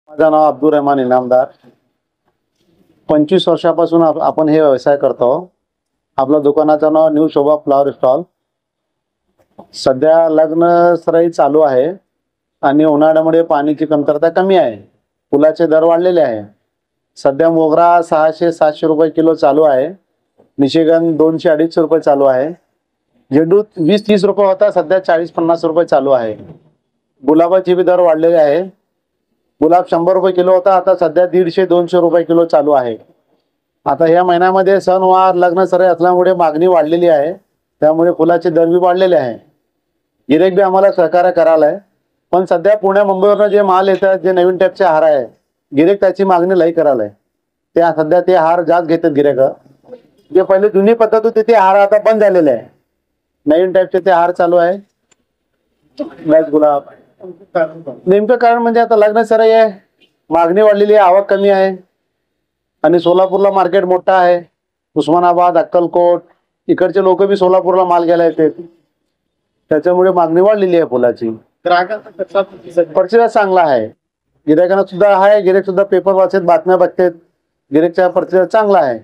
माझं नाव अब्दुल रहमान इनामदार. 25 वर्षापासून आपण हे व्यवसाय करतो. आपल्या दुकानाचं नाव न्यू शोभा फ्लावर स्टॉल. सध्या लग्न सराई चालू आहे आणि उन्हाळ्यामुळे पाण्याची कमतरता कमी आहे. फुलाचे दर वाढलेले आहे. सध्या मोगरा 600-700 रुपये किलो चालू आहे. निशिगंध 200-250 रुपये चालू आहे. झेंडू 20-30 रुपये होता, सध्या 40-50 रुपये चालू आहे. गुलाबाचे भी दर वाढलेले आहे. गुलाब 100 रुपये किलो होता, आता सध्या 150-200 रुपये किलो चालू आहे. आता या महिन्यामध्ये सणवार लग्न सराई असल्यामुळे मागणी वाढलेली आहे, त्यामुळे फुलाचे दर भी वाढलेले आहे. गिऱ्हाईक भी आम्हाला सहकार्य करायला आहे. पण सध्या पुणे मुंबईवरून जे माल येतात, जे नवीन टाईपचे हार आहे, गिऱ्हाईक त्याची मागणी लई करायला आहे. त्या सध्या ते हार जास्त घेतात गिऱ्हाईक. जे पहिले जुनी पद्धत होती ते हार आता बंद झालेले आहे. नवीन टाईपचे ते हार चालू आहे. लाईट गुलाब नेमकं कारण म्हणजे आता लग्न सराई आहे, मागणी वाढलेली आहे, आवक कमी आहे. आणि सोलापूरला मार्केट मोठा आहे. उस्मानाबाद, अक्कलकोट इकडचे लोक भी सोलापूरला माल घ्यायला येतात. त्याच्यामुळे मागणी वाढलेली आहे फुलाची. ग्राहकांचा प्रतिसाद चांगला आहे. गिऱ्हाईकांना सुद्धा आहे. गिऱ्हाईक सुद्धा पेपर वाचतात, बातम्या बघतात. गिऱ्हाईकचा प्रतिसाद चांगला आहे.